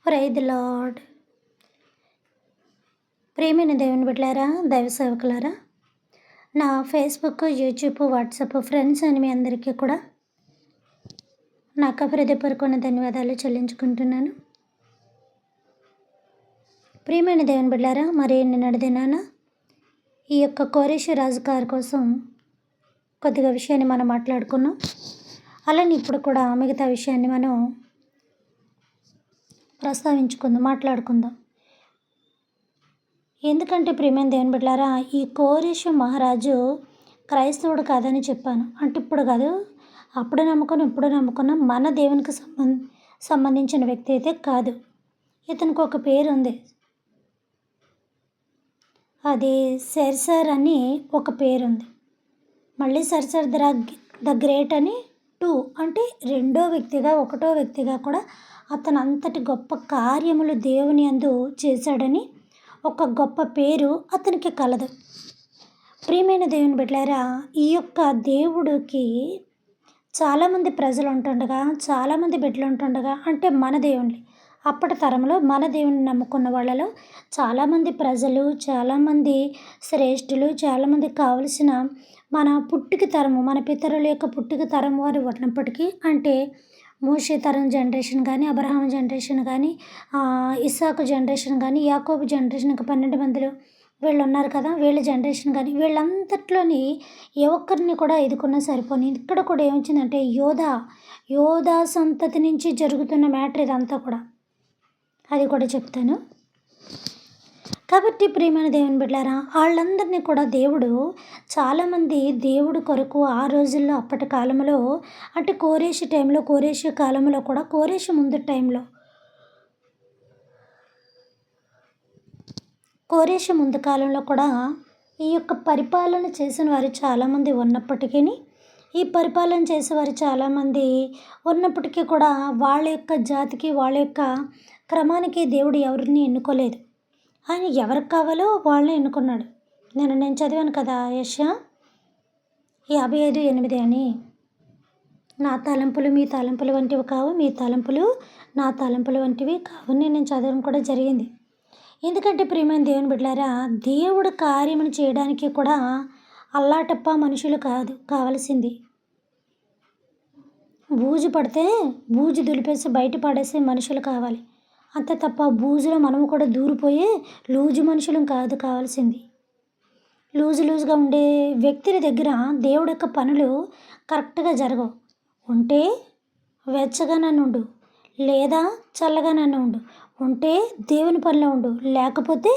Praise the lord. ప్రియమైన దేవుని బిడ్డలారా, దైవ సేవకులారా, నా ఫేస్బుక్, యూట్యూబ్, వాట్సాప్ ఫ్రెండ్స్ అని మీ అందరికీ కూడా నా హృదయపూర్వకమైన ధన్యవాదాలు చెల్లించుకుంటున్నాను. ప్రియమైన దేవుని బిడ్డలారా, మరి నిన్నటి దినాన ఈ యొక్క కోరేషు రాజు గారి కోసం కొద్దిగా విషయాన్ని మనం మాట్లాడుకున్నాం. అలానే ఇప్పుడు కూడా మిగతా విషయాన్ని మనం మాట్లాడుకుందాం. ఎందుకంటే ప్రియమైన దేవుని బిడ్డలారా, ఈ కోరేషు మహారాజు క్రైస్తవుడు కాదని చెప్పాను. అంటే ఇప్పుడు కాదు, అప్పుడు నమ్ముకుని ఇప్పుడు నమ్ముకున్న మన దేవునికి సంబంధించిన వ్యక్తి అయితే కాదు. ఇతనికి ఒక పేరు ఉంది. అది సెర్సర్ అని ఒక పేరుంది. మళ్ళీ సెర్సర్ ద గ్రేట్ అని 2 అంటే రెండో వ్యక్తిగా, ఒకటో వ్యక్తిగా కూడా అతను అంతటి గొప్ప కార్యములు దేవుని యందు చేశాడని ఒక గొప్ప పేరు అతనికి కలదు. ప్రియమైన దేవుని బిడ్డలారా, ఈ యొక్క దేవుడికి చాలామంది ప్రజలు ఉంటుండగా, చాలామంది బిడ్డలు ఉంటుండగా, అంటే మన దేవుని అప్పటి తరంలో మన దేవుని నమ్ముకున్న వాళ్ళలో చాలామంది ప్రజలు, చాలామంది శ్రేష్ఠులు, చాలామంది కావలసిన మన పుట్టుక తరము, మన పితరుల యొక్క పుట్టుక తరం వారు ఉన్నప్పటికీ, అంటే మోషే తరం జనరేషన్ కానీ, అబ్రహాం జనరేషన్ కానీ, ఇస్సాకు జనరేషన్ కానీ, యాకోబు జనరేషన్, ఇంకా 12 మందిలో వీళ్ళు ఉన్నారు కదా, వీళ్ళ జనరేషన్ కానీ, వీళ్ళంతట్లోని ఏ ఒక్కరిని కూడా ఎదుకున్నా సరిపోని. ఇక్కడ కూడా ఏమొచ్చిందంటే యోధా సంతతి నుంచి జరుగుతున్న మ్యాటర్ ఇదంతా కూడా, అది కూడా చెప్తాను. కాబట్టి ప్రియమైన దేవుని బిడ్డలారా, వాళ్ళందరినీ కూడా దేవుడు చాలామంది దేవుడు కొరకు ఆ రోజుల్లో అప్పటి కాలంలో, అంటే కోరేషు టైంలో, కోరేషు కాలంలో కూడా, కోరేషు ముందు టైంలో, కోరేషు ముందు కాలంలో కూడా ఈ యొక్క పరిపాలన చేసిన వారు చాలామంది ఉన్నప్పటికీ, ఈ పరిపాలన చేసేవారు చాలామంది ఉన్నప్పటికీ కూడా వాళ్ళ యొక్క జాతికి, వాళ్ళ యొక్క క్రమానికి దేవుడు ఎవరిని ఎన్నుకోలేదు. ఆయన ఎవరికి కావాలో వాళ్ళని ఎన్నుకున్నాడు. నేను చదివాను కదా, యెషయా 55:8 అని, నా తలంపులు మీ తలంపులు వంటివి కావు, మీ తలంపులు నా తలంపులు వంటివి కావు. నేను చదవడం కూడా జరిగింది. ఎందుకంటే ప్రియమైన దేవుని బిడ్డలారా, దేవుడు కార్యమును చేయడానికి కూడా అల్లాటప్ప మనుషులు కాదు కావలసింది. బూజు పడితే బూజు దులిపేసి బయట పడేసే మనుషులు కావాలి. అంతే తప్ప బూజులో మనము కూడా దూరిపోయే లూజు మనుషులు కాదు కావాల్సింది. లూజుగా ఉండే వ్యక్తుల దగ్గర దేవుడి యొక్క పనులు కరెక్ట్గా జరగవు. ఉంటే వెచ్చగానన్ను ఉండు, లేదా చల్లగానన్ను ఉండు. ఉంటే దేవుని పనిలో ఉండు, లేకపోతే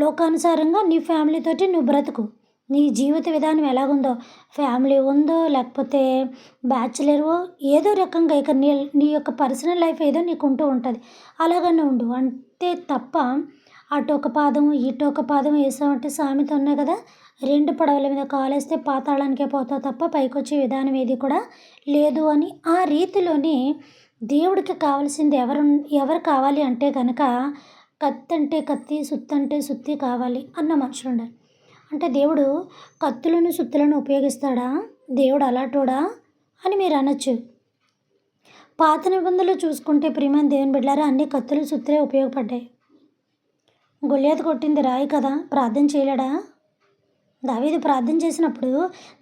లోకానుసారంగా నీ ఫ్యామిలీతోటి నువ్వు బ్రతుకు. నీ జీవిత విధానం ఎలాగుందో, ఫ్యామిలీ ఉందో లేకపోతే బ్యాచులర్వో, ఏదో రకంగా ఇక నీ యొక్క పర్సనల్ లైఫ్ ఏదో నీకు ఉంటుంది, అలాగనే ఉండు. అంతే తప్ప అటు ఒక పాదం ఇటు ఒక పాదం వేసామంటే సామెత ఉన్నాయి కదా, 2 పడవల మీద కాలేస్తే పాతాళానికే పోతావు తప్ప పైకొచ్చే విధానం ఏది కూడా లేదు అని. ఆ రీతిలోని దేవుడికి కావాల్సింది ఎవరు కావాలి అంటే కనుక, కత్తి అంటే కత్తి, సుత్తి అంటే సుత్తి కావాలి అన్న మనుషులు ఉండాలి. అంటే దేవుడు కత్తులను సుత్తులను ఉపయోగిస్తాడా, దేవుడు అలాంటోడా అని మీరు అనొచ్చు. పాత నిబంధనలు చూసుకుంటే ప్రియమైన దేవుని బిడ్డలారా, అన్ని కత్తులు సుత్తులే ఉపయోగపడ్డాయి. గొల్యాతు కొట్టింది రాయి కదా, ప్రార్థన చేయలేడా? దావీదు ప్రార్థన చేసినప్పుడు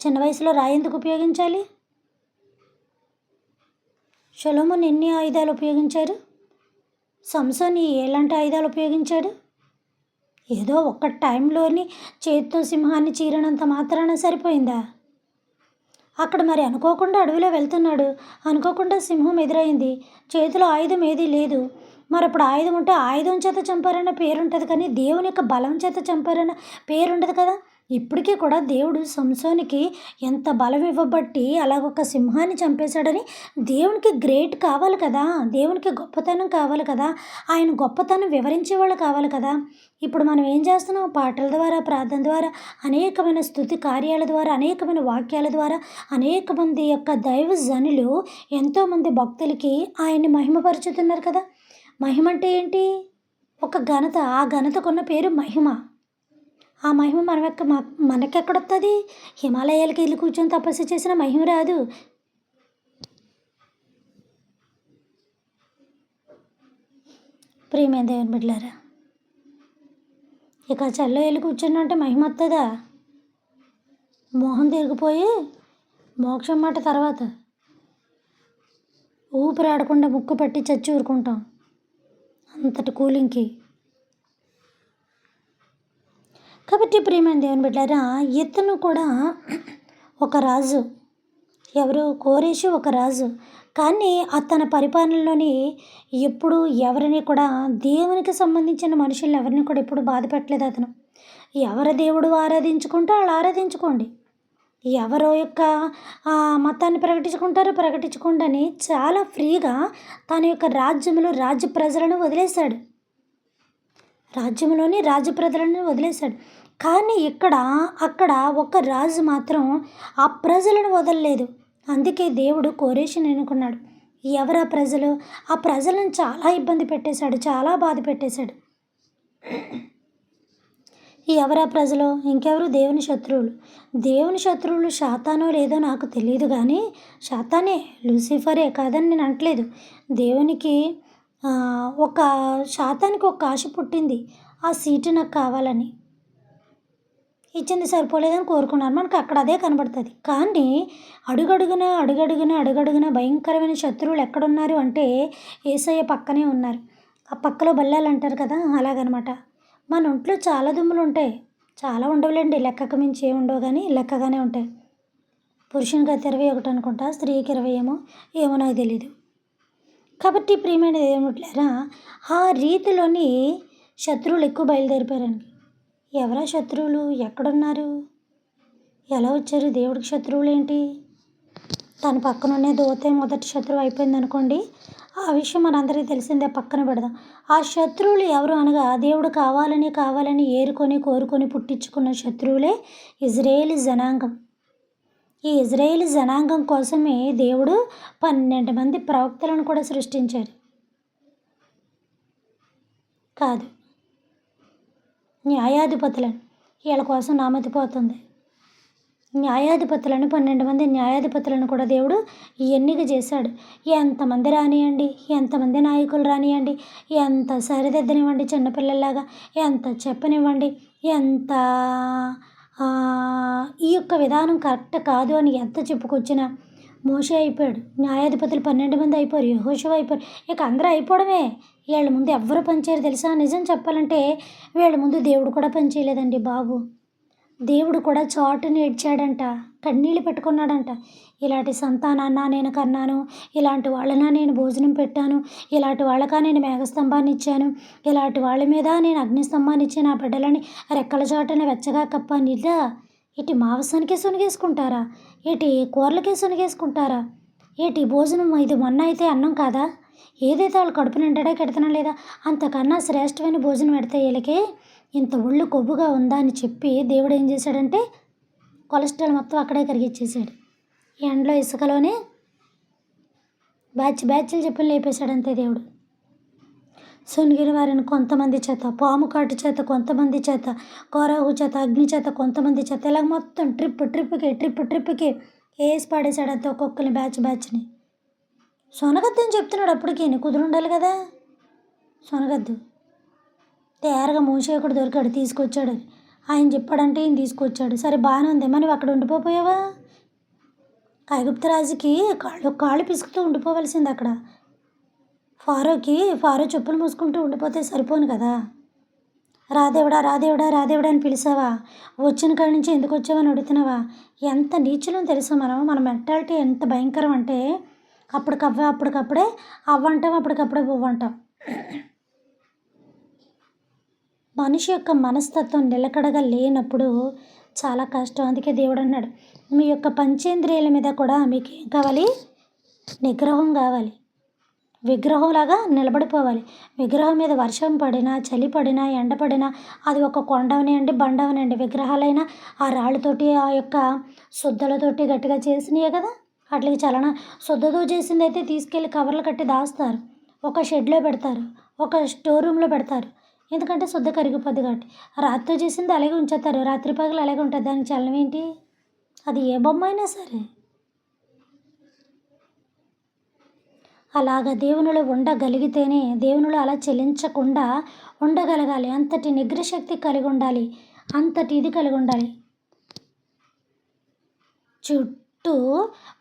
చిన్న వయసులో రాయి ఎందుకు ఉపయోగించాలి? సొలొమోను ఎన్ని ఆయుధాలు ఉపయోగించారు? సంసోను ఎలాంటి ఆయుధాలు ఉపయోగించాడు? ఏదో ఒక్క టైంలోని చేతితో సింహాన్ని చీరనంత మాత్రాన సరిపోయిందా? అక్కడ మరి అనుకోకుండా అడవిలో వెళ్తున్నాడు, అనుకోకుండా సింహం ఎదురైంది, చేతిలో ఆయుధం ఏదీ లేదు. మరి అప్పుడు ఆయుధం ఉంటే ఆయుధం చేత చంపారన్న పేరు ఉంటుంది, కానీ దేవుని యొక్క బలం చేత చంపారన్న పేరు ఉండదు కదా. ఇప్పటికీ కూడా దేవుడు సంసోనికి ఎంత బలం ఇవ్వబట్టి అలాగొక సింహాన్ని చంపేశాడని దేవునికి గ్రేట్ కావాలి కదా, దేవునికి గొప్పతనం కావాలి కదా, ఆయన గొప్పతనం వివరించేవాళ్ళు కావాలి కదా. ఇప్పుడు మనం ఏం చేస్తున్నాం? పాటల ద్వారా, ప్రార్థన ద్వారా, అనేకమైన స్తుతి కార్యాల ద్వారా, అనేకమైన వాక్యాల ద్వారా అనేక మంది యొక్క దైవజనులు, ఎంతోమంది భక్తులకి ఆయన్ని మహిమపరుచుతున్నారు కదా. మహిమ అంటే ఏంటి? ఒక ఘనత. ఆ ఘనతకున్న పేరు మహిమ. ఆ మహిమ మనకెక్కడొస్తుంది? హిమాలయాలకి వెళ్ళి కూర్చొని తపస్సు చేసిన మహిమ రాదు. ప్రియమైన దేవుని బిడ్డలారా, ఇక చల్ల వెళ్ళి కూర్చుందంటే మహిమ వస్తుందా? మోహం తిరిగిపోయి మోక్షం మాట తర్వాత ఊపిరాడకుండా ముక్కు పట్టి చచ్చి ఊరుకుంటాం అంతటి కూలింగ్కి. కాబట్టి ప్రియమైన దేవుని బిడ్డారా, ఇతను కూడా ఒక రాజు. ఎవరు? కోరేషు ఒక రాజు. కానీ అతని పరిపాలనలోని ఎప్పుడు ఎవరిని కూడా దేవునికి సంబంధించిన మనుషుల్ని ఎవరిని కూడా ఎప్పుడు బాధ పెట్టలేదు అతను. ఎవరి దేవుడు ఆరాధించుకుంటే వాళ్ళు ఆరాధించుకోండి, ఎవరో యొక్క మతాన్ని ప్రకటించుకోండి అని చాలా ఫ్రీగా తన యొక్క రాజ్యంలో రాజ్య ప్రజలను వదిలేశాడు. రాజ్యంలోని రాజ్య ప్రజలను వదిలేశాడు. కానీ అక్కడ ఒక రాజు మాత్రం ఆ ప్రజలను వదలలేదు. అందుకే దేవుడు కోరేషుని ఎన్నుకున్నాడు. ఎవరు ఆ ప్రజలు? ఆ ప్రజలను చాలా ఇబ్బంది పెట్టేశాడు, చాలా బాధ పెట్టేశాడు. ఎవరా ప్రజలు? ఇంకెవరు? దేవుని శత్రువులు. దేవుని శత్రువులు శాతానో లేదో నాకు తెలియదు, కానీ శాతానే, లూసిఫరే కాదని నేను అనట్లేదు. దేవునికి శాతానికి ఒక ఆశ పుట్టింది, ఆ సీటు నాకు కావాలని. ఇచ్చింది సరిపోలేదని కోరుకున్నారు. మనకు అక్కడ అదే కనబడుతుంది. కానీ అడుగడుగున భయంకరమైన శత్రువులు ఎక్కడున్నారు అంటే యేసయ్య పక్కనే ఉన్నారు. ఆ పక్కలో బల్లాలు అంటారు కదా, అలాగనమాట. మన ఒంట్లో చాలా దుమ్ములు ఉంటాయి, చాలా ఉండవులేండి, లెక్కకు మించి ఏమి ఉండవు, కానీ లెక్కగానే ఉంటాయి. పురుషునికి అయితే 21 అనుకుంటా, స్త్రీకి 20 ఏమో నాకు తెలీదు. కాబట్టి ప్రియమైన ఏమిట్లారా, ఆ రీతిలోని శత్రువులు ఎక్కువ బయలుదేరిపోయారండి. ఎవరా శత్రువులు? ఎక్కడున్నారు? ఎలా వచ్చారు? దేవుడికి శత్రువులు ఏంటి? తన పక్కనున్నే దోతే మొదటి శత్రువు అయిపోయింది అనుకోండి, ఆ విషయం మనందరికీ తెలిసిందే, పక్కన పెడదాం. ఆ శత్రువులు ఎవరు అనగా దేవుడు కావాలని కోరుకొని పుట్టించుకున్న శత్రువులే ఇజ్రాయేలీ జనాంగం. ఈ ఇజ్రాయేలీ జనాంగం కోసమే దేవుడు 12 మంది ప్రవక్తలను కూడా సృష్టించాడు. కాదు, న్యాయాధిపతులను. వీళ్ళ కోసం నామతిపోతుంది. న్యాయాధిపతులను 12 మంది న్యాయాధిపతులను కూడా దేవుడు ఎన్నిక చేశాడు. ఎంతమంది రానియండి, ఎంతమంది నాయకులు రానియండి, ఎంత సరిదిద్దనివ్వండి, చిన్నపిల్లల్లాగా ఎంత చెప్పనివ్వండి, ఎంత ఈ యొక్క విధానం కరెక్ట్ కాదు అని ఎంత చెప్పుకొచ్చినా, మోషే అయిపోయాడు, న్యాయాధిపతులు 12 మంది అయిపోయారు, యెహోషువ అయిపోయారు, ఇక అందరూ అయిపోవడమే. వీళ్ళ ముందు ఎవ్వరు పనిచేయరు తెలుసా? నిజం చెప్పాలంటే వీళ్ళ ముందు దేవుడు కూడా పనిచేయలేదండి బాబు. దేవుడు కూడా చాటుని ఏడ్చాడంట, కన్నీళ్ళు పెట్టుకున్నాడంట. ఇలాంటి సంతానాన్న నేను కన్నాను, ఇలాంటి వాళ్ళనా నేను భోజనం పెట్టాను, ఇలాంటి వాళ్ళకా నేను మేఘస్తంభాన్ని ఇచ్చాను, ఇలాంటి వాళ్ళ మీద నేను అగ్నిస్తంభాన్ని ఇచ్చి నా బిడ్డలని రెక్కల చాటున వెచ్చగా కప్పాను. ఇలా ఇటు మాంసానికే సొనిగేసుకుంటారా? ఏటి కూరలకే సొనిగేసుకుంటారా? ఏటి భోజనం ఇది మొన్న అయితే అన్నం కాదా? ఏదైతే వాళ్ళు కడుపు నిండడా కెడుతున్నా లేదా, అంతకన్నా శ్రేష్టమైన భోజనం పెడితే వీళ్ళకి ఇంత ఒళ్ళు కొవ్వుగా ఉందా అని చెప్పి దేవుడు ఏం చేశాడంటే కొలెస్ట్రాల్ మొత్తం అక్కడే కరిగిచ్చేసాడు. ఎండలో ఇసుకలోనే బ్యాచ్లు చెప్పి లేపేశాడంతే దేవుడు. సొనిగిన వారిని కొంతమంది చేత, పాము కాటు చేత కొంతమంది చేత, కోరాహు చేత, అగ్ని చేత కొంతమంది చేత, ఇలా మొత్తం ట్రిప్కి వేసి పాడేశాడంతే ఒక్కొక్కరిని బ్యాచ్ని. సొనగద్దు అని చెప్తున్నాడు. అప్పటికి కుదురుండాలి కదా. సొనగద్దు తయారుగా మోసేకుడు దొరికాడు, తీసుకొచ్చాడు. ఆయన చెప్పాడంటే ఈయన తీసుకొచ్చాడు. సరే బాగానే ఉంది, మరి అక్కడ ఉండిపోయావా? ఐగుప్తు రాజుకి కాళ్ళు పిసుకుతూ ఉండిపోవలసింది అక్కడ. ఫారో చెప్పులు మూసుకుంటూ ఉండిపోతే సరిపోను కదా. రాదేవుడా అని పిలిచావా? వచ్చిన కాడి నుంచి ఎందుకు వచ్చావని అడుగుతున్నావా? ఎంత నీచులో తెలుసా మన మెంటాలిటీ ఎంత భయంకరం అంటే అప్పటికప్పుడే అవ్వంటాం, అప్పటికప్పుడే పువ్వంటాం. మనిషి యొక్క మనస్తత్వం నిలకడగా లేనప్పుడు చాలా కష్టం. అందుకే దేవుడు అన్నాడు, మీ యొక్క పంచేంద్రియాల మీద కూడా మీకు ఏం కావాలి? నిగ్రహం కావాలి. విగ్రహంలాగా నిలబడిపోవాలి. విగ్రహం మీద వర్షం పడినా, చలి పడినా, ఎండ పడినా, అది ఒక కొండవనివ్వండి, బండవనివ్వండి, విగ్రహాలైనా ఆ రాళ్ళతోటి, ఆ యొక్క శుద్ధలతోటి గట్టిగా చేసినాయే కదా. వాటికి శుద్ధతో చేసింది అయితే తీసుకెళ్ళి కవర్లు కట్టి దాస్తారు, ఒక షెడ్లో పెడతారు, ఒక స్టోర్ రూమ్లో పెడతారు. ఎందుకంటే శుద్ధ కరిగిపోద్ది కాబట్టి. రాతితో చేసింది అలాగే ఉంచేస్తారు, రాత్రి పగలు అలాగే ఉంటుంది. దానికి చలనం ఏంటి? అది ఏ బొమ్మ అయినా సరే. అలాగ దేవునిలో ఉండగలిగితేనే దేవునిలో అలా చెలించకుండా ఉండగలగాలి. అంతటి నిగ్రహశక్తి కలిగి ఉండాలి. అంతటి ఇది కలిగి ఉండాలి. చుట్టూ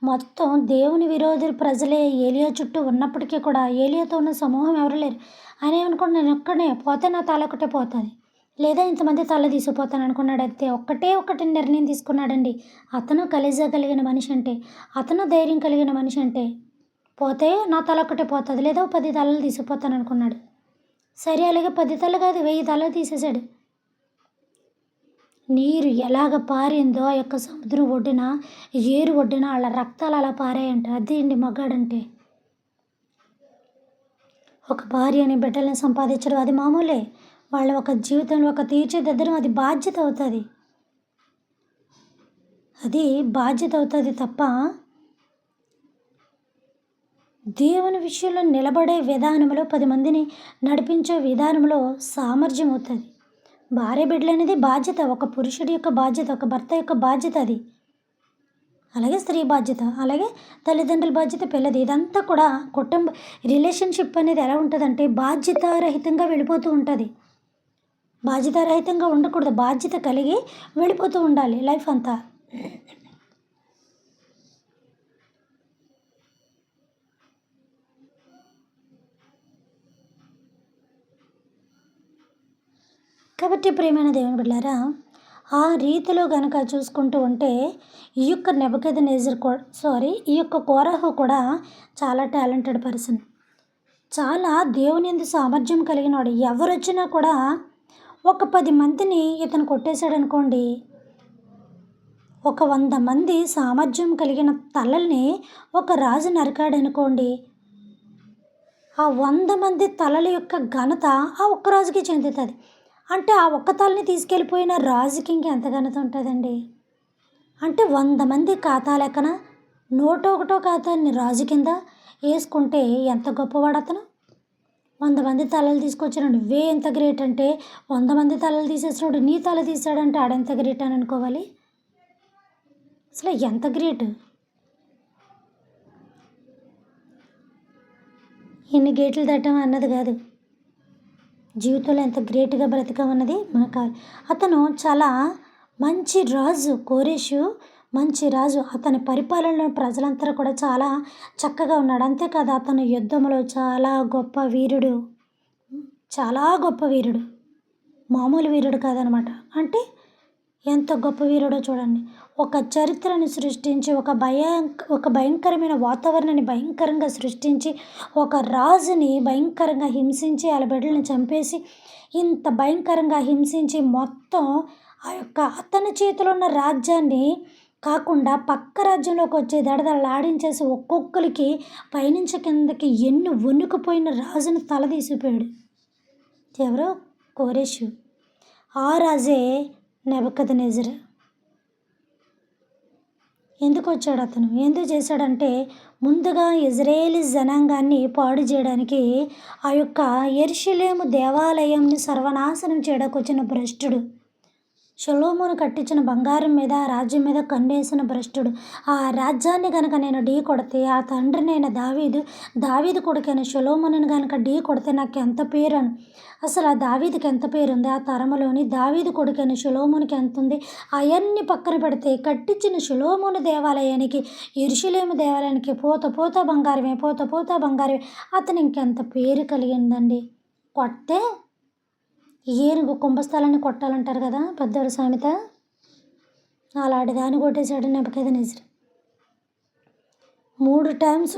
మొత్తం దేవుని విరోధి ప్రజలే ఏలియా చుట్టూ ఉన్నప్పటికీ కూడా ఏలియాతో ఉన్న సమూహం ఎవరు లేరు. ఆయన ఏమనుకోండి, నేను ఒక్కడే పోతే నా తల ఒకటే పోతుంది, లేదా ఇంతమంది తల తీసుకుపోతాను అనుకున్నాడు. అయితే ఒకటి నిర్ణయం తీసుకున్నాడండి. అతను కలేజా కలిగిన మనిషి అంటే, అతను ధైర్యం కలిగిన మనిషి అంటే, పోతే నా తల ఒకటే పోతుంది, లేదా 10 తలలు తీసుకుపోతాను అనుకున్నాడు. సరే, అలాగే 10 తలలు కాదు 1000 తలలు తీసేశాడు. నీరు ఎలాగ పారిందో ఆ యొక్క సముద్రం ఒడ్డున, ఏరు ఒడ్డున వాళ్ళ రక్తాలు అలా పారాయంట. అదే అండి మగాడంటే. ఒక భార్యని బిడ్డల్ని సంపాదించడం అది మామూలే. వాళ్ళ ఒక జీవితంలో ఒక తీర్చిదిద్దడం అది బాధ్యత అవుతుంది. అది బాధ్యత అవుతుంది తప్ప దేవుని విషయంలో నిలబడే విధానంలో 10 మందిని నడిపించే విధానంలో సామర్థ్యం అవుతుంది. భార్య బిడ్డలు అనేది బాధ్యత, ఒక పురుషుడి యొక్క బాధ్యత, ఒక భర్త యొక్క బాధ్యత అది. అలాగే స్త్రీ బాధ్యత, అలాగే తల్లిదండ్రుల బాధ్యత, పిల్లది. ఇదంతా కూడా కుటుంబ రిలేషన్షిప్ అనేది ఎలా ఉంటుందంటే బాధ్యతారహితంగా వెళ్ళిపోతూ ఉంటుంది. బాధ్యతారహితంగా ఉండకూడదు, బాధ్యత కలిగి వెళ్ళిపోతూ ఉండాలి లైఫ్ అంతా. కాబట్టి ప్రియమైన దేవుని బిడ్డలారా, ఆ రీతిలో గనక చూసుకుంటూ ఉంటే ఈ యొక్క ఈ యొక్క కోరహు కూడా చాలా టాలెంటెడ్ పర్సన్. చాలా దేవుని యందు సామర్థ్యం కలిగినవాడు. ఎవరొచ్చినా కూడా ఒక 10 మందిని ఇతను కొట్టేశాడనుకోండి, ఒక 100 మంది సామర్థ్యం కలిగిన తలల్ని ఒక రాజు నరికాడనుకోండి, ఆ 100 మంది తలల యొక్క ఘనత ఆ ఒక్క రాజుకి చెందుతుంది. అంటే ఆ ఒక్క తలని తీసుకెళ్ళిపోయిన రాజుకి ఇంకెంత ఘనత ఉంటుందండి. అంటే 100 మంది ఖాతా లెక్కన 101 ఖాతాని రాజు కింద వేసుకుంటే ఎంత గొప్పవాడు అతను. 100 మంది తలలు తీసుకొచ్చినాడు, నువ్వే ఎంత గ్రేట్ అంటే 100 మంది తలలు తీసేసినాడు, నీ తల తీసాడంటే ఆడెంత గ్రేట్ అని అనుకోవాలి. అసలు ఎంత గ్రేట్. ఇన్ని గేట్లు తట్టం అన్నది కాదు, జీవితంలో ఎంత గ్రేట్గా బ్రతికామన్నది మనకు కావాలి. అతను చాలా మంచి రాజు. కోరేషు మంచి రాజు. అతని పరిపాలనలో ప్రజలంతా కూడా చాలా చక్కగా ఉన్నాడు. అంతేకాదు అతను యుద్ధంలో చాలా గొప్ప వీరుడు, చాలా గొప్ప వీరుడు, మామూలు వీరుడు కాదనమాట. అంటే ఎంత గొప్ప వీరుడో చూడండి. ఒక చరిత్రను సృష్టించి ఒక భయంకరమైన వాతావరణాన్ని భయంకరంగా సృష్టించి, ఒక రాజుని భయంకరంగా హింసించి వాళ్ళ బిడ్డలను చంపేసి, ఇంత భయంకరంగా హింసించి మొత్తం ఆ యొక్క అతని చేతిలో ఉన్న రాజ్యాన్ని కాకుండా పక్క రాజ్యంలోకి వచ్చే దడదడలాడించేసి ఒక్కొక్కరికి పైనుంచి కిందకి ఎన్ని వణుకుపోయిన రాజుని తల తీసిపోయాడు. ఎవరో కోరేషు. ఆ రాజే నెబుకద్నెజరు. ఎందుకు వచ్చాడు అతను, ఎందుకు చేశాడంటే ముందుగా ఇజ్రాయేలీ జనాంగాన్ని పాడు చేయడానికి, ఆ యొక్క యెరూషలేము దేవాలయంని సర్వనాశనం చేయడానికి వచ్చిన భ్రష్టుడు. సొలొమోను కట్టించిన బంగారం మీద, ఆ రాజ్యం మీద కన్నేసిన భ్రష్టుడు. ఆ రాజ్యాన్ని కనుక నేను ఢీ కొడితే, ఆ తండ్రినైన దావీదు కొడుకైన సొలొమోనుని కనుక ఢీ కొడితే నాకు ఎంత పేరు. అసలు ఆ దావీదుకి ఎంత పేరుంది, ఆ తరములోని దావీదు కొడుకైన సొలొమోనుకి ఎంత ఉంది. అవన్నీ పక్కన పెడితే కట్టించిన సొలొమోను దేవాలయానికి, యెరూషలేము దేవాలయానికి పోత బంగారమే. అతను ఇంకెంత పేరు కలిగిందండి. కొట్టే ఏనుగు కుంభస్థలాన్ని కొట్టాలంటారు కదా పెద్దవాళ్ళ సామెత, అలాంటి దాన్ని కొట్టేశాడు నెబుకద్నెజరు. 3 టైమ్స్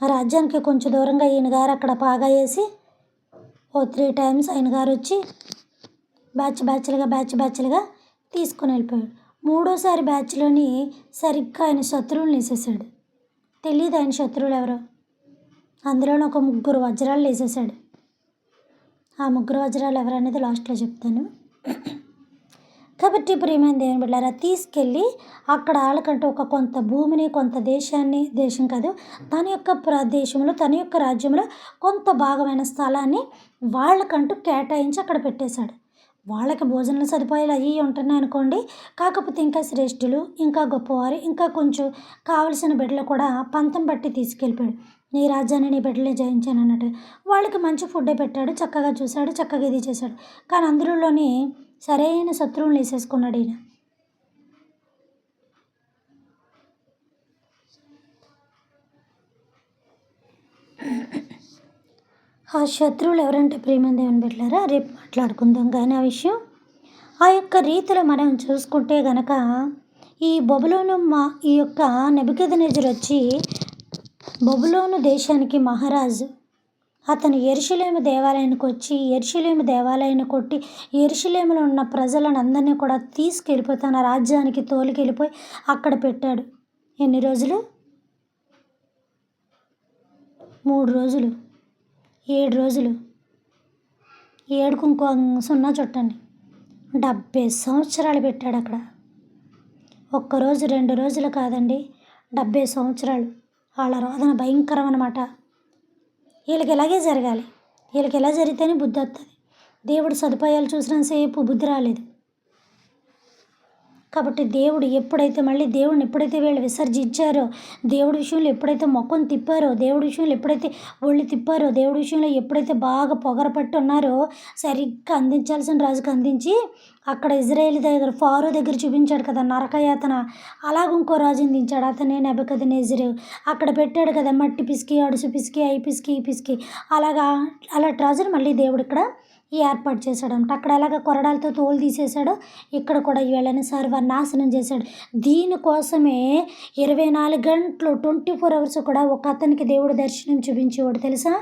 ఆ రాజ్యానికి కొంచెం దూరంగా ఈయన గారు అక్కడ పాగా వేసి 3 టైమ్స్ ఆయన గారు వచ్చి బ్యాచ్లుగా తీసుకొని వెళ్ళిపోయాడు. 3వసారి బ్యాచ్లోని సరిగ్గా ఆయన శత్రువులను వేసేసాడు. తెలియదు ఆయన శత్రువులు ఎవరో. అందులోనే ఒక 3 వజ్రాలు వేసేసాడు. ఆ 3 వజ్రాలు ఎవరనేది లాస్ట్లో చెప్తాను. కాబట్టి ప్రియమైన దేవుని బిడ్డలారా, తీసుకెళ్ళి అక్కడ వాళ్ళకంటూ ఒక కొంత భూమిని, కొంత దేశం కాదు, తన యొక్క ప్రదేశంలో, తన యొక్క రాజ్యంలో కొంత భాగమైన స్థలాన్ని వాళ్ళకంటూ కేటాయించి అక్కడ పెట్టేశాడు. వాళ్ళకి భోజనాల సదుపాయాలు అవి ఉంటున్నాయి అనుకోండి. కాకపోతే ఇంకా శ్రేష్ఠులు, ఇంకా గొప్పవారు, ఇంకా కొంచెం కావలసిన బిడ్డలు కూడా పంతం బట్టి తీసుకెళ్ళిపోయాడు. నీ రాజ్యాన్ని నీ బిడ్డలే జయించాను అన్నట్టు. వాళ్ళకి మంచి ఫుడ్డే పెట్టాడు, చక్కగా చూశాడు, చక్కగా ఇది చేశాడు. కానీ అందులోని సరైన శత్రువులు వేసేసుకున్నాడు ఈయన. ఆ శత్రువులు ఎవరంటే ప్రియమైన దేవుని బిడ్డలారా, రేపు మాట్లాడుకుందాం. కానీ ఆ విషయం ఆ యొక్క రీతిలో మనం చూసుకుంటే గనక ఈ బబులోను ఈ యొక్క నెబుకద్నెజరు వచ్చి బబులోను దేశానికి మహారాజు. అతను యెరూషలేము దేవాలయానికి వచ్చి యెరూషలేము దేవాలయాన్ని కొట్టి యెరూషలేములో ఉన్న ప్రజలను అందరినీ కూడా తీసుకెళ్ళిపోయి తన రాజ్యానికి తోలుకెళ్ళిపోయి అక్కడ పెట్టాడు. ఎన్ని రోజులు? 3 రోజులు, 7 రోజులు. 7కు ఇంకో 0 చుట్టండి, 70 సంవత్సరాలు పెట్టాడు అక్కడ. ఒక్కరోజు 2 రోజులు కాదండి, 70 సంవత్సరాలు. వాళ్ళ రోదన భయంకరం అన్నమాట. వీళ్ళకి ఇలాగే జరగాలి. వీళ్ళకి ఎలా జరిగితేనే బుద్ధి వస్తుంది. దేవుడు సదుపాయాలు చూసినంతసేపు బుద్ధి రాలేదు. కాబట్టి దేవుడు దేవుడిని ఎప్పుడైతే వీళ్ళు విసర్జించారో, దేవుడి విషయంలో ఎప్పుడైతే మొక్కను తిప్పారో, దేవుడి విషయంలో ఎప్పుడైతే ఒళ్ళు తిప్పారో, దేవుడి విషయంలో ఎప్పుడైతే బాగా పొగరపట్టి ఉన్నారో, సరిగ్గా అందించాల్సిన రాజుకి అందించి అక్కడ ఇజ్రాయేల్ దగ్గర ఫారో దగ్గర చూపించాడు కదా నరకయాతన. అలాగ ఇంకో రాజుని దించాడు, అతనే నెబుకద్నెజరు. అక్కడ పెట్టాడు కదా మట్టి పిసికి, అడుసు పిసికి, అయి పిసికి, ఈ పిసికి. అలాంటి రాజును మళ్ళీ దేవుడు ఇక్కడ ఏర్పాటు చేశాడంట. అక్కడ ఎలాగ కొరడాలతో తోలు తీసేశాడో ఇక్కడ కూడా వీళ్ళని సర్వనాశనం చేశాడు. దీనికోసమే 24 గంటలు 24 అవర్స్ కూడా ఒక అతనికి దేవుడు దర్శనం చూపించేవాడు తెలుసా.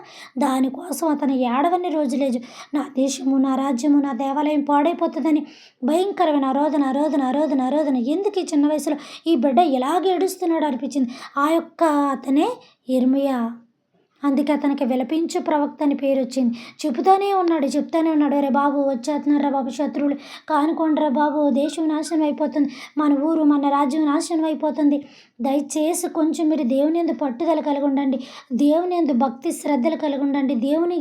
దానికోసం అతను ఏడవని రోజులే. నా దేశము, నా రాజ్యము, నా దేవాలయం పాడైపోతుందని భయంకరమైన ఆరోధన. ఎందుకు ఈ చిన్న వయసులో ఈ బిడ్డ ఇలాగ ఏడుస్తున్నాడు అనిపించింది. ఆ యొక్క అతనే యిర్మీయా. అందుకే అతనికి విలపించు ప్రవక్త అని పేరు వచ్చింది. చెప్తానే ఉన్నాడు, రే బాబు వచ్చేస్తున్నారా బాబు శత్రువులు, కానుకోండిరా బాబు, దేశం నాశనం అయిపోతుంది, మన ఊరు మన రాజ్యం నాశనం అయిపోతుంది. దయచేసి కొంచెం మీరు దేవుని యందు పట్టుదల కలిగి ఉండండి, దేవుని యందు భక్తి శ్రద్ధలు కలిగి ఉండండి, దేవుని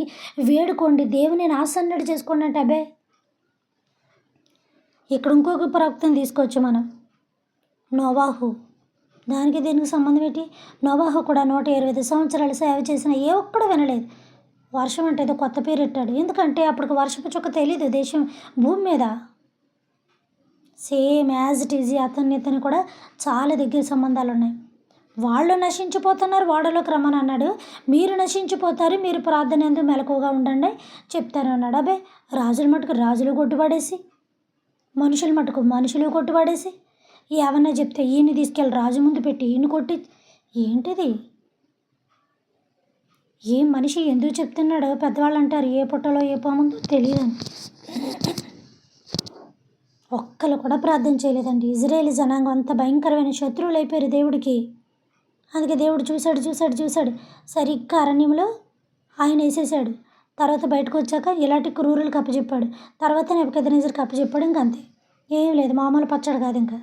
వేడుకోండి, దేవుని ఆసన్నడు చేసుకోండి అంటే అబ్బే. ఇక్కడ ఇంకొక ప్రవక్తను తీసుకోవచ్చు మనం, నోవాహు. దానికి దీనికి సంబంధం ఏంటి? నోవాహు కూడా 125 సంవత్సరాలు సేవ చేసిన ఏ ఒక్కడు వినలేదు. వర్షం అంటే ఏదో కొత్త పేరు పెట్టాడు. ఎందుకంటే అప్పటికి వర్షపు చుక్క తెలీదు దేశం భూమి మీద. సేమ్ యాజ్ ఇట్ ఈజ్ ఇతను కూడా చాలా దగ్గర సంబంధాలు ఉన్నాయి. వాళ్ళు నశించిపోతున్నారు, వాడలోకి రమ్మని అన్నాడు. మీరు నశించిపోతారు, మీరు ప్రార్థన ఎందుకు మెలకువగా ఉండండి చెప్తాను అన్నాడు. అబ్బే, రాజుల మటుకు రాజులు కొట్టుపడేసి, మనుషుల మటుకు మనుషులు కొట్టుపడేసి, ఏమన్నా చెప్తే ఈయన్ని తీసుకెళ్ళి రాజు ముందు పెట్టి ఈయన కొట్టి, ఏంటిది? ఏ మనిషి ఎందుకు చెప్తున్నాడో పెద్దవాళ్ళు అంటారు, ఏ పుట్టలో ఏ పాముందో తెలియదని. ఒక్కరు కూడా ప్రార్థన చేయలేదండి. ఇజ్రాయేల్ జనాంగం అంత భయంకరమైన శత్రువులు అయిపోయారు దేవుడికి. అందుకే దేవుడు చూశాడు. సరిగ్గా అరణ్యంలో ఆయన వేసేసాడు. తర్వాత బయటకు వచ్చాక ఇలాంటి క్రూరులకు అప్పచెప్పాడు. తర్వాత నెబుకద్నెజరుకి అప్పచెప్పాడు. ఇంక అంతే, ఏం లేదు, మామూలు పచ్చడి కాదు. ఇంకా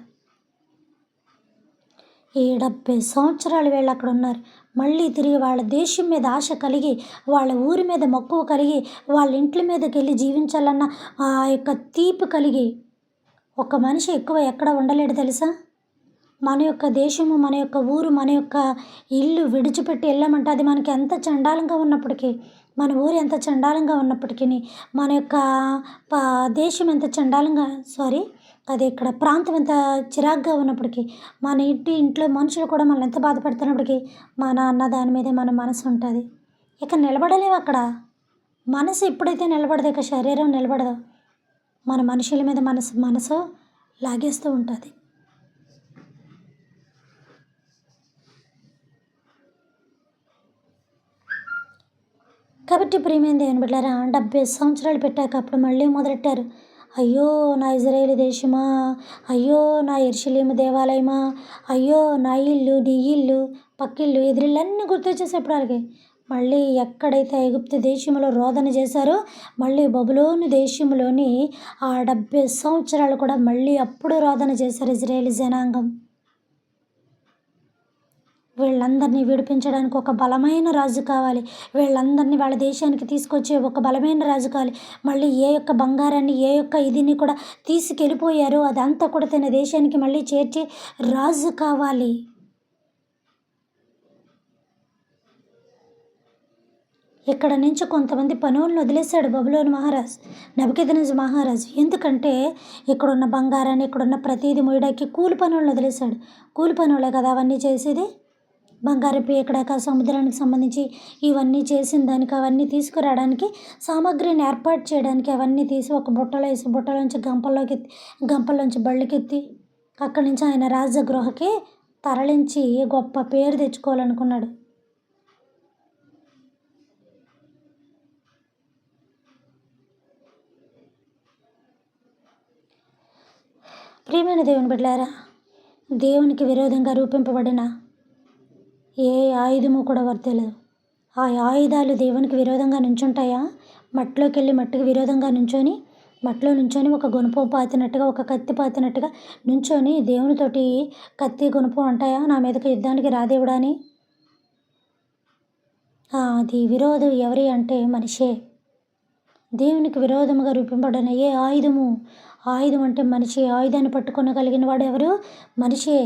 70 సంవత్సరాలు వీళ్ళు అక్కడ ఉన్నారు. మళ్ళీ తిరిగి వాళ్ళ దేశం మీద ఆశ కలిగి, వాళ్ళ ఊరి మీద మక్కువ కలిగి, వాళ్ళ ఇంట్ల మీదకి వెళ్ళి జీవించాలన్న ఆ యొక్క తీపి కలిగి, ఒక మనిషి ఎక్కువ ఎక్కడ ఉండలేడు తెలుసా. మన యొక్క దేశము, మన యొక్క ఊరు, మన యొక్క ఇల్లు విడిచిపెట్టి వెళ్ళామంటే అది మనకి ఎంత చండాలంగా ఉన్నప్పటికీ, మన ఊరు ఎంత చండాలంగా ఉన్నప్పటికీ, మన యొక్క దేశం ఎంత చండాలంగా అది ఇక్కడ ప్రాంతం ఎంత చిరాగ్గా ఉన్నప్పటికీ, మన ఇంట్లో మనుషులు కూడా మనల్ని ఎంత బాధపడుతున్నప్పటికీ మన అన్న దాని మీదే మన మనసు ఉంటుంది. ఇక నిలబడలేము అక్కడ. మనసు ఎప్పుడైతే నిలబడదు, ఇక శరీరం నిలబడదు. మన మనుషుల మీద మనసు లాగేస్తూ ఉంటుంది. కాబట్టి ప్రియమైన దేవుని బిడ్డలారా, 70 సంవత్సరాలు పెట్టాక అప్పుడు మళ్ళీ మొదలెట్టారు. అయ్యో నా ఇజ్రాయేల్ దేశమా, అయ్యో నా యెరూషలేము దేవాలయమా, అయ్యో నా ఇల్లు, నీ ఇల్లు, పక్కిళ్ళు, ఎదురిళ్ళు అన్నీ గుర్తొచ్చేసేప్పుడు వాళ్ళకి. మళ్ళీ ఎక్కడైతే ఐగుప్తు దేశంలో రోదన చేశారో, మళ్ళీ బబులోను దేశంలోని ఆ 70 సంవత్సరాలు కూడా మళ్ళీ అప్పుడు రోదన చేశారు ఇజ్రాయేల్ జనాంగం. వీళ్ళందరినీ విడిపించడానికి ఒక బలమైన రాజు కావాలి. వీళ్ళందరినీ వాళ్ళ దేశానికి తీసుకొచ్చే ఒక బలమైన రాజు కావాలి. మళ్ళీ ఏ యొక్క బంగారాన్ని, ఏ యొక్క ఇదిని కూడా తీసుకెళ్ళిపోయారో అదంతా కూడా తన దేశానికి మళ్ళీ చేర్చి రాజు కావాలి. ఇక్కడ నుంచి కొంతమంది పనులను వదిలేశాడు బబులోను మహారాజు, నెబుకద్నెజరు మహారాజు. ఎందుకంటే ఇక్కడున్న బంగారాన్ని, ఇక్కడున్న ప్రతిదీ మోయడానికి కూలి పనులను వదిలేశాడు. కూలి పనులే కదా అవన్నీ చేసేది. బంగారం పీకడాక, సముద్రానికి సంబంధించి ఇవన్నీ చేసిన దానికి, అవన్నీ తీసుకురావడానికి, సామాగ్రిని ఏర్పాటు చేయడానికి అవన్నీ తీసి ఒక బుట్టలో వేసి, బుట్టలోంచి గంపల్లోంచి బళ్ళకెత్తి అక్కడి నుంచి ఆయన రాజగృహకి తరలించి గొప్ప పేరు తెచ్చుకోవాలనుకున్నాడు. ప్రియమైన దేవుని బిడ్డలారా, దేవునికి విరోధంగా రూపింపబడిన ఏ ఆయుధము కూడా వర్తలేదు. ఆ ఆయుధాలు దేవునికి విరోధంగా నుంచుంటాయా? మట్టిలోకి వెళ్ళి మట్టికి విరోధంగా మట్టిలో నుంచొని ఒక గుణపం పాతినట్టుగా, ఒక కత్తి పాతినట్టుగా నుంచొని దేవునితోటి కత్తి గుణపం అంటాయా నా మీదకి యుద్ధానికి రాదేవుడా అని? అది విరోధం ఎవరి అంటే మనిషే. దేవునికి విరోధముగా రూపింపబడిన ఏ ఆయుధం అంటే మనిషి. ఆయుధాన్ని పట్టుకొనగలిగిన వాడు ఎవరు? మనిషే.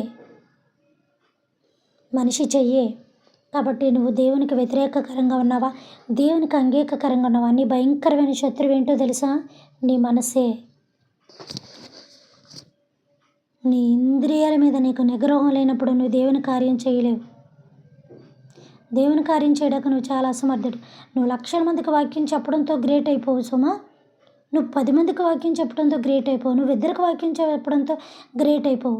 మనిషి చెయ్యే. కాబట్టి నువ్వు దేవునికి వ్యతిరేకకరంగా ఉన్నావా? దేవునికి అంగీకారంగా ఉన్నావా? నీ భయంకరమైన శత్రువు ఏంటో తెలుసా? నీ మనసే. నీ ఇంద్రియాల మీద నీకు నిగ్రహం లేనప్పుడు నువ్వు దేవుని కార్యం చేయలేవు. దేవుని కార్యం చేయడానికి నువ్వు చాలా అసమర్థుడు. నువ్వు లక్షల మందికి వాక్యం చెప్పడంతో గ్రేట్ అయిపోవు సుమా. నువ్వు 10 మందికి వాక్యం చెప్పడంతో గ్రేట్ అయిపోవు. నువ్వు ఇద్దరికి వాక్యం చెప్పడంతో గ్రేట్ అయిపోవు.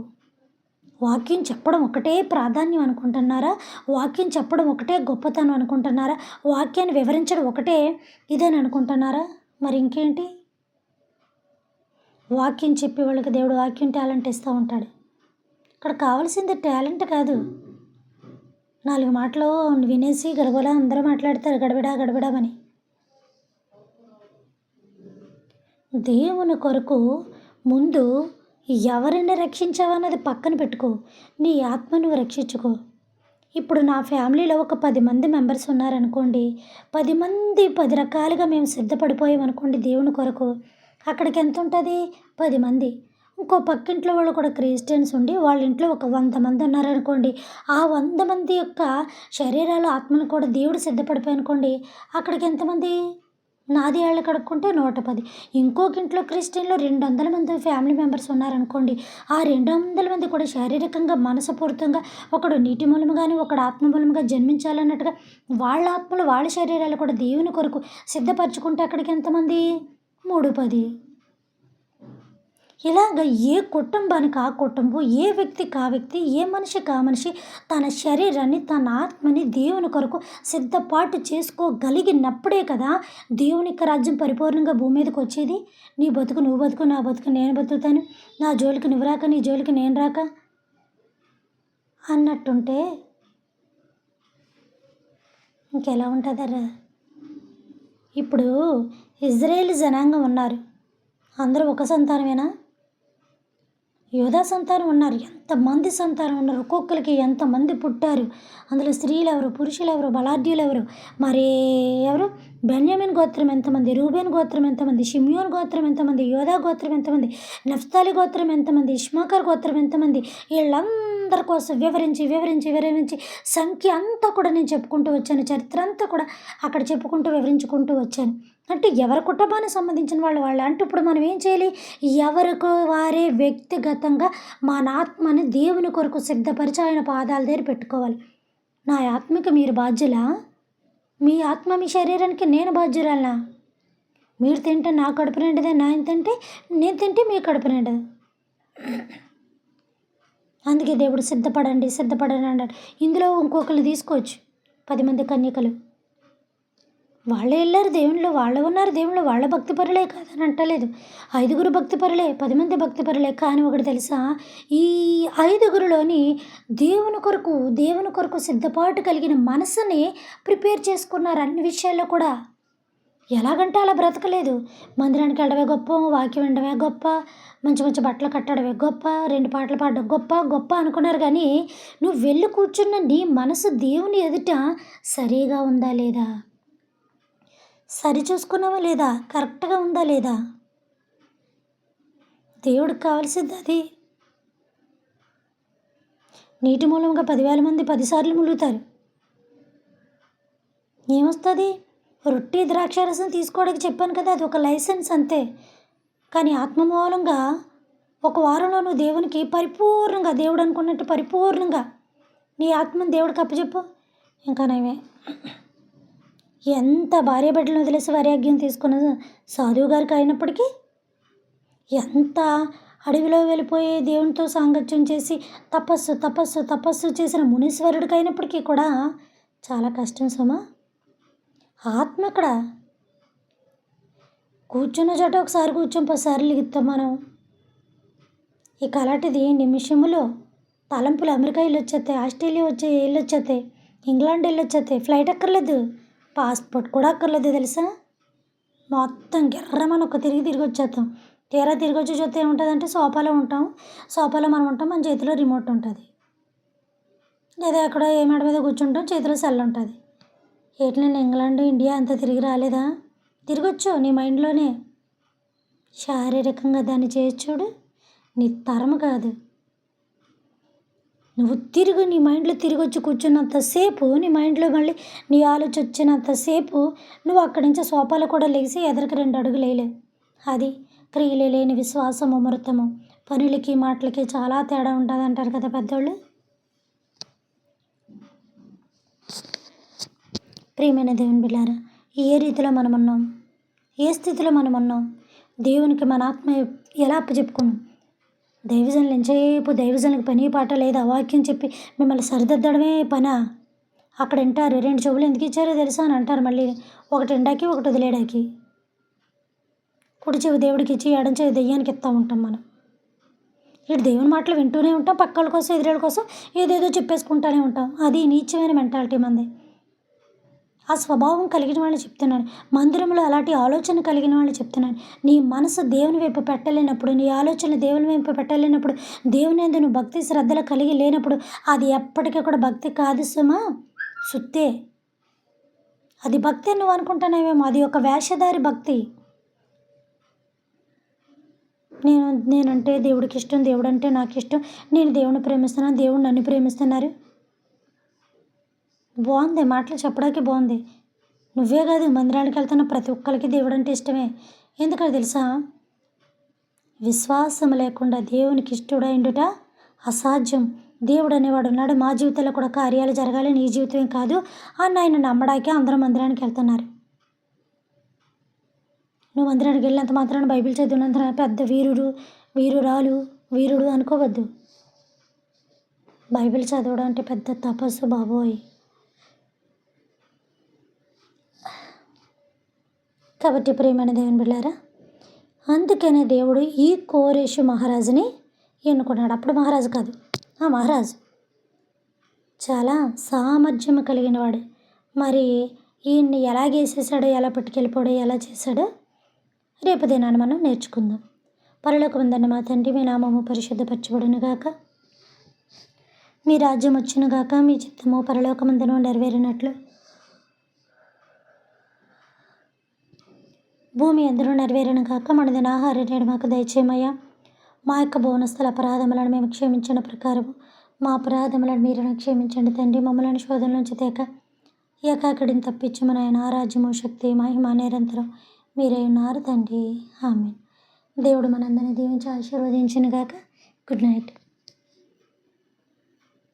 వాక్యం చెప్పడం ఒకటే ప్రాధాన్యం అనుకుంటున్నారా? వాక్యం చెప్పడం ఒకటే గొప్పతనం అనుకుంటున్నారా? వాక్యాన్ని వివరించడం ఒకటే ఇదని అనుకుంటున్నారా? మరి ఇంకేంటి? వాక్యం చెప్పే వాళ్ళకి దేవుడు వాక్యం టాలెంట్ ఇస్తూ ఉంటాడు. ఇక్కడ కావాల్సింది టాలెంట్ కాదు. 4 మాటలు వినేసి గడగడా అందరూ మాట్లాడతారు గడబిడామని. దేవుని కొరకు ముందు ఎవరిని రక్షించావన్నది పక్కన పెట్టుకో. నీ ఆత్మ నువ్వు రక్షించుకో. ఇప్పుడు నా ఫ్యామిలీలో ఒక 10 మంది మెంబర్స్ ఉన్నారనుకోండి. 10 మంది 10 రకాలుగా మేము సిద్ధపడిపోయామనుకోండి దేవుని కొరకు. అక్కడికి ఎంత ఉంటుంది? 10 మంది. ఇంకో పక్కింట్లో వాళ్ళు కూడా క్రిస్టియన్స్ ఉండి వాళ్ళ ఇంట్లో ఒక 100 మంది ఉన్నారనుకోండి. ఆ 100 మంది యొక్క శరీరాలు, ఆత్మను కూడా దేవుడు సిద్ధపడిపోయి అనుకోండి. అక్కడికి ఎంతమంది? నాది ఏళ్ళ కడుక్కుంటే 110. ఇంకొక ఇంట్లో క్రిస్టియన్లో 200 మంది ఫ్యామిలీ మెంబర్స్ ఉన్నారనుకోండి. ఆ 200 మంది కూడా శారీరకంగా, మనస్ఫూర్తిగా ఒకడు నీటి మూలముగాను, ఒకడు ఆత్మ మూలముగా జన్మించాలన్నట్టుగా వాళ్ళ ఆత్మలు, వాళ్ళ శరీరాలు కూడా దేవుని కొరకు సిద్ధపరచుకుంటే అక్కడికి ఎంతమంది? 310. ఇలాగ ఏ కుటుంబానికి ఆ కుటుంబం, ఏ వ్యక్తికి ఆ వ్యక్తి, ఏ మనిషికి ఆ మనిషి తన శరీరాన్ని, తన ఆత్మని దేవుని కొరకు సిద్ధపాటు చేసుకోగలిగినప్పుడే కదా దేవుని యొక్క రాజ్యం పరిపూర్ణంగా భూమి మీదకి వచ్చేది. నీ బతుకు నువ్వు బతుకు, నా బతుకు నేను బతుకుతాను, నా జోలికి నువ్వు రాక, నీ జోలికి నేను రాక అన్నట్టుంటే ఇంకెలా ఉంటుందరా? ఇప్పుడు ఇజ్రాయేల్ జనాంగం ఉన్నారు. అందరూ ఒక సంతానమేనా? యోధా సంతానం ఉన్నారు. ఎంతమంది సంతానం ఉన్నారు? ఒక్కొక్కరికి ఎంతమంది పుట్టారు? అందులో స్త్రీలు ఎవరు, పురుషులు ఎవరు, బలాఢ్యులు ఎవరు, మరి ఎవరు? బెన్యామిన్ గోత్రం ఎంతమంది, రూబేన్ గోత్రం ఎంతమంది, షిమ్యోన్ గోత్రం ఎంతమంది, యోధా గోత్రం ఎంతమంది, నఫ్తాలి గోత్రం ఎంతమంది, ఇష్మాకర్ గోత్రం ఎంతమంది? వీళ్ళందరి కోసం వివరించి సంఖ్య అంతా కూడా నేను చెప్పుకుంటూ వచ్చాను. చరిత్ర అంతా కూడా అక్కడ చెప్పుకుంటూ వివరించుకుంటూ వచ్చాను. అంటే ఎవరి కుటుంబానికి సంబంధించిన వాళ్ళు అంటే ఇప్పుడు మనం ఏం చేయాలి? ఎవరికి వారే వ్యక్తిగతంగా మన ఆత్మని దేవుని కొరకు సిద్ధపరిచి ఆయన పాదాల దగ్గర పెట్టుకోవాలి. నా ఆత్మకి మీరు బాధ్యులా? మీ ఆత్మ మీ శరీరానికి నేను బాధ్యురాలనా? మీరు తింటే నా కడుపు నిండదే, నేను తింటే మీ కడుపు నిండదు. అందుకే దేవుడు సిద్ధపడండి అన్నాడు. ఇందులో ఇంకొకరు తీసుకోవచ్చు. 10 మంది కన్యకలు వాళ్ళే వెళ్ళారు దేవునిలో, వాళ్ళే ఉన్నారు దేవునిలో, వాళ్ళ భక్తిపరులే కాదని అంటలేదు. 5గురు భక్తిపరులే, 10 మంది భక్తిపరులే. కానీ ఒకటి తెలుసా? ఈ 5గురులోని దేవుని కొరకు సిద్ధపాటు కలిగిన మనసుని ప్రిపేర్ చేసుకున్నారు అన్ని విషయాల్లో కూడా. ఎలాగంటే అలా బ్రతకలేదు. మందిరానికి వెళ్ళడమే గొప్ప, వాక్యం వినడమే గొప్ప, మంచి బట్టలు కట్టడమే గొప్ప, 2 పాటలు పాడడం గొప్ప అనుకున్నారు. కానీ నువ్వు వెళ్ళి కూర్చున్న నీ మనసు దేవుని ఎదుట సరిగా ఉందా లేదా? సరి చూసుకున్నావా లేదా? కరెక్ట్గా ఉందా లేదా? దేవుడికి కావాల్సింది అది. నీటి మూలంగా 10,000 మంది 10 సార్లు ములుగుతారు. ఏమొస్తుంది? రొట్టె ద్రాక్షారసం తీసుకోవడానికి చెప్పాను కదా, అది ఒక లైసెన్స్ అంతే. కానీ ఆత్మ మూలంగా ఒక వారంలో నువ్వు దేవునికి పరిపూర్ణంగా, దేవుడు అనుకున్నట్టు పరిపూర్ణంగా నీ ఆత్మను దేవుడికి అప్పచెప్పు, ఇంకా నయమే. ఎంత భార్య బిడ్డలను వదిలేసి వైరాగ్యం తీసుకున్న సాధువు గారికి అయినప్పటికీ, ఎంత అడవిలో వెళ్ళిపోయి దేవునితో సాంగత్యం చేసి తపస్సు తపస్సు తపస్సు చేసిన మునీశ్వరుడికి అయినప్పటికీ కూడా చాలా కష్టం సుమా. ఆత్మ అక్కడ కూర్చున్న చోట ఒకసారి కూర్చొని 10 సార్లు లిగుతాం మనం. ఇక అలాంటిది నిమిషములో తలంపులు అమెరికా వెళ్ళొచ్చేస్తాయి, ఆస్ట్రేలియా వెళ్ళొచ్చేస్తాయి, ఇంగ్లాండ్ వెళ్ళొచ్చేస్తాయి. ఫ్లైట్ అక్కర్లేదు, పాస్పోర్ట్ కూడా అక్కర్లేదు తెలుసా. మొత్తం గిర్రమని ఒక తిరిగి వచ్చేస్తాం. తీరా తిరిగి వచ్చి చూస్తే ఏముంటుందంటే సోఫాలో ఉంటాం, సోఫాలో మనం ఉంటాం, మన చేతిలో రిమోట్ ఉంటుంది, లేదా ఎక్కడో ఏ మేడ మీద కూర్చుంటాం, చేతిలో సెల్ ఉంటుంది. ఏంటి నేను ఇంగ్లాండ్ ఇండియా అంతా తిరిగి రాలేదా? తిరగొచ్చు నీ మైండ్లోనే. శారీరకంగా దాన్ని చేయొచ్చు చూడు, నీ తరము కాదు. నువ్వు నీ మైండ్లో తిరిగి వచ్చి కూర్చున్నంతసేపు, నీ మైండ్లో మళ్ళీ నీ ఆలోచన వచ్చినంతసేపు నువ్వు అక్కడి నుంచి సోఫాలో కూడా లేచి ఎదరికి 2 అడుగులు వేయలేవు. అది క్రియలు లేని విశ్వాసము అమృతము. పనులకి మాటలకి చాలా తేడా ఉంటుంది అంటారు కదా పెద్దోళ్ళు. ప్రియమైన దేవుని బిడ్డలారా, ఏ రీతిలో మనం ఉన్నాం, ఏ స్థితిలో మనం ఉన్నాం, దేవునికి మన ఆత్మ ఎలా అప్పచెప్పుకున్నాం? దైవజనులు ఎంతసేపు దైవజనులకు పని పాట లేదా, వాక్యం చెప్పి మిమ్మల్ని సరిదిద్దడమే పనా? అక్కడ వింటారు, 2 చెవులు ఎందుకు ఇచ్చారో తెలుసా అని అంటారు. మళ్ళీ ఒకటి వినడానికి, ఒకటి వదిలేయడానికి. కుడి చెవి దేవుడికి ఇచ్చి ఎడం చెవి దెయ్యానికి ఇస్తూ ఉంటాం మనం. ఇటు దేవుని మాటలు వింటూనే ఉంటాం, పక్కల కోసం ఎదురేళ్ళ కోసం ఏదేదో చెప్పేసుకుంటూనే ఉంటాం. అది నీచమైన మెంటాలిటీ మంది. ఆ స్వభావం కలిగిన వాళ్ళని చెప్తున్నాను, మందిరంలో అలాంటి ఆలోచన కలిగిన వాళ్ళని చెప్తున్నాను. నీ మనసు దేవుని వైపు పెట్టలేనప్పుడు, నీ ఆలోచన దేవుని వైపు పెట్టలేనప్పుడు, దేవుని యందు నువ్వు భక్తి శ్రద్ధలు కలిగి లేనప్పుడు అది ఎప్పటికీ కూడా భక్తి కాదు సుమా, సుత్తే. అది భక్తి నువ్వు అనుకుంటున్నావేమో, అది ఒక వేషధారి భక్తి. నేనంటే దేవుడికి ఇష్టం, దేవుడు అంటే నాకు ఇష్టం, నేను దేవుని ప్రేమిస్తున్నాను, దేవుడు నన్ను ప్రేమిస్తున్నారు. బాగుంది, మాటలు చెప్పడానికి బాగుంది. నువ్వే కాదు, మందిరానికి వెళ్తున్న ప్రతి ఒక్కరికి దేవుడు అంటే ఇష్టమే. ఎందుకంటే తెలుసా, విశ్వాసం లేకుండా దేవునికి ఇష్టడైండుట అసాధ్యం. దేవుడు అనేవాడు ఉన్నాడు, మా జీవితంలో కూడా కార్యాలు జరగాలి, నీ జీవితమే కాదు అని ఆయన నమ్మడాకే అందరూ మందిరానికి వెళ్తున్నారు. నువ్వు మందిరానికి వెళ్ళినంత మాత్రాన, బైబిల్ చదివినంత పెద్ద వీరుడు అనుకోవద్దు. బైబిల్ చదవడం అంటే పెద్ద తపస్సు బాబోయ్. కాబట్టి ప్రియమైన దేవుని బిడ్డలారా, అందుకనే దేవుడు ఈ కోరేషు మహారాజుని ఎన్నుకున్నాడు. అప్పుడు మహారాజు కాదు, మహారాజు చాలా సామర్థ్యం కలిగిన వాడు. మరి ఈయన్ని ఎలా గేసేసాడో, ఎలా పట్టుకెళ్ళిపోయాడో, ఎలా చేశాడో రేపు దినాన్ని మనం నేర్చుకుందాం. పరలోకమందున్న మా తండ్రి, మీ నామము పరిశుద్ధపరచబడును గాక, మీ రాజ్యం వచ్చును గాక, మీ చిత్తము పరలోకమందున నెరవేరినట్లు భూమి అందరూ నెరవేరును గాక. మనదిన ఆహారం నేడు మాకు దయచేయమయ్యా. మా యొక్క భువనస్థల అపరాధములను మేము క్షమించిన ప్రకారము మా అపరాధములను మీరు క్షమించండి తండ్రి. మమ్మల్ని శోధన నుంచి తేక ఏకాకిడిని తప్పించము నాయన. రాజ్యము, శక్తి, మహిమ నిరంతరం మీరే ఉన్నారు తండ్రి. ఆమేన్. దేవుడు మనందరినీ దీవించి ఆశీర్వదించును గాక. Good night.